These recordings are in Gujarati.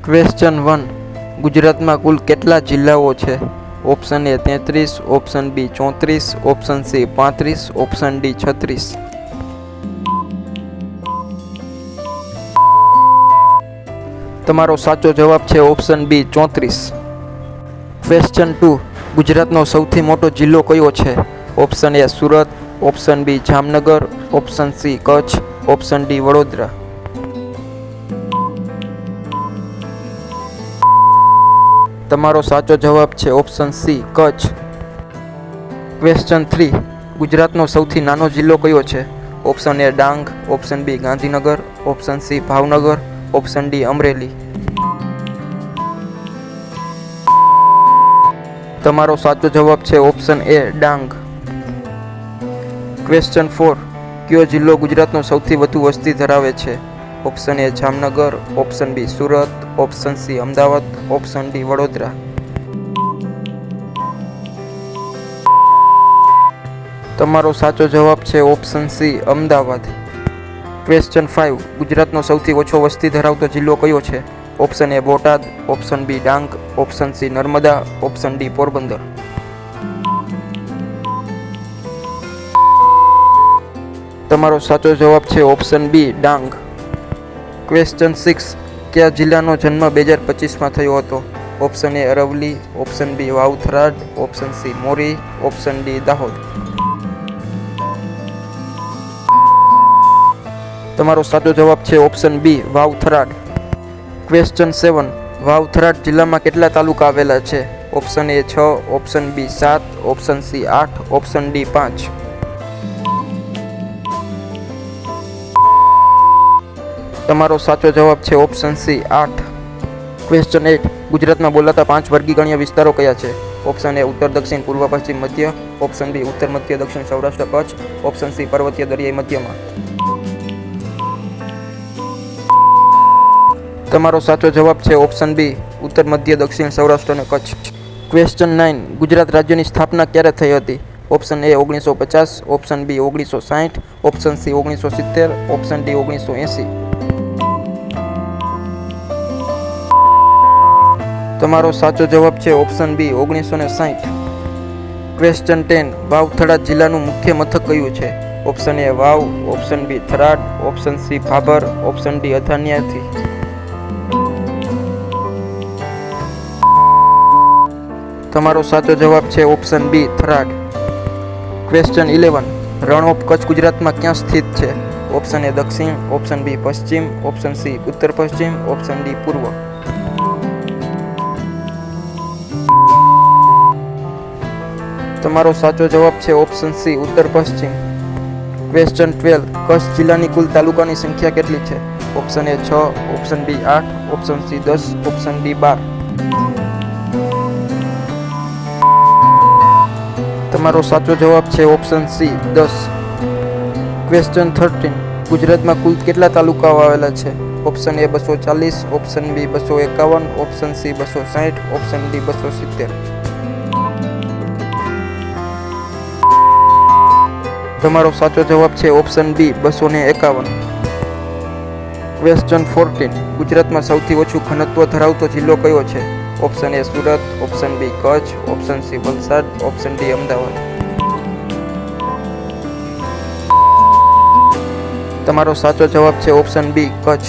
ક્વેશ્ચન 1. ગુજરાતમાં કુલ કેટલા જિલ્લાઓ છે? Option A 33, option B 34, option C 35, option D 36. તમારો સાચો જવાબ છે ઓપ્શન બી 34. ક્વેશ્ચન 2. ગુજરાતનો સૌથી મોટો જિલ્લો કયો છે? Option A Surat, option B Jamnagar, option C Kutch, option D Vadodara. તમારો સાચો જવાબ છે ઓપ્શન સી કચ્છ. ક્વેશ્ચન 3. ગુજરાતનો સૌથી નાનો જિલ્લો કયો છે? Option A Dang, option B Gandhinagar, option C Bhavnagar, option D Amreli. તમારો સાચો જવાબ છે ઓપ્શન એ ડાંગ. ક્વેશ્ચન 4. કયો જિલ્લો ગુજરાતનો સૌથી વધુ વસ્તી ધરાવે છે? Option A Jamnagar, option B Surat, option C Ahmedabad, option D Vadodara. તમારો સાચો જવાબ છે ઓપ્શન સી અમદાવાદ. ક્વેશ્ચન 5. ગુજરાતનો સૌથી ઓછો વસ્તી ધરાવતો જિલ્લો કયો છે? Option A Botad, option B Dang, option C Narmada, option D Porbandar. તમારો સાચો જવાબ છે ઓપ્શન બી ડાંગ. ક્વેશ્ચન 6. કયા જિલ્લાનો જન્મ 2025માં થયો હતો? Option A Aravalli, option B વાવ-થરાદ, option C Mori, option D Dahod. તમારો સાચો જવાબ છે ઓપ્શન બી વાવ-થરાદ. ક્વેશ્ચન 7. વાવ-થરાદ જિલ્લામાં કેટલા તાલુકા આવેલા છે? Option A 6, option B 7, option C 8, option D 5. તમારો સાચો જવાબ છે ઓપ્શન સી 8. ક્વેશ્ચન 8. ગુજરાતમાં બોલાતા 5 વર્ગીકરણીય વિસ્તારો કયા છે? ઓપ્શન એ ઉત્તર, દક્ષિણ, પૂર્વ, પશ્ચિમ, મધ્ય, ઓપ્શન બી ઉત્તર, મધ્ય, દક્ષિણ, સૌરાષ્ટ્ર, કચ્છ, ઓપ્શન સી પર્વતીય, દરિયાઈ, મધ્યમાં. તમારો સાચો જવાબ છે ઓપ્શન બી ઉત્તર, મધ્ય, દક્ષિણ, સૌરાષ્ટ્ર અને કચ્છ. ક્વેશ્ચન 9. ગુજરાત રાજ્યની સ્થાપના ક્યારે થઈ હતી? Option A 1950, option B 1960, option C 1970, option D 1980. તમારો સાચો જવાબ છે ઓપ્શન બી 1960. ક્વેશ્ચન 10. વાવ-થરાદ જિલ્લાનું મુખ્ય મથક કયું છે? Option A Vav, option B Tharad, option C Bhabhar, option D અધાન્યાથી. તમારો સાચો જવાબ છે option B Tharad. Question 11. Rann of Kutch ગુજરાતમાં ક્યાં સ્થિત છે? ઓપ્શન એ દક્ષિણ, ઓપ્શન બી પશ્ચિમ, ઓપ્શન સી ઉત્તર પશ્ચિમ, ઓપ્શન ડી પૂર્વ. તમારો સાચો જવાબ છે ઓપ્શન સી ઉત્તર પશ્ચિમ. ક્વેશ્ચન 12. કચ્છ જિલ્લાની કુલ તાલુકાની સંખ્યા કેટલી છે? Option A 6, option B 8, option C 10, option D 12. તમારો સાચો જવાબ છે ઓપ્શન સી 10. ક્વેશ્ચન 13. ગુજરાતમાં કુલ કેટલા તાલુકાઓ આવેલા છે? Option A 240, option B 251, option C 260, option D 270. તમારો સાચો જવાબ છે ઓપ્શન બી 251. ક્વેશ્ચન 14. ગુજરાતમાં સૌથી ઓછું ઘનત્વ ધરાવતો જિલ્લો કયો છે? Option A Surat, option B Kutch, option C Valsad, option D Ahmedabad. તમારો સાચો જવાબ છે ઓપ્શન બી કચ્છ.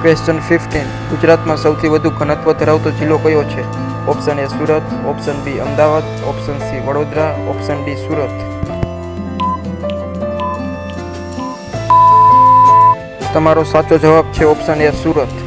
ક્વેશ્ચન 15. ગુજરાતમાં સૌથી વધુ ઘનત્વ ધરાવતો જિલ્લો કયો છે? Option A Surat, option B Ahmedabad, option C Vadodara, option D Surat. તમારો સાચો જવાબ છે ઓપ્શન એ સુરત.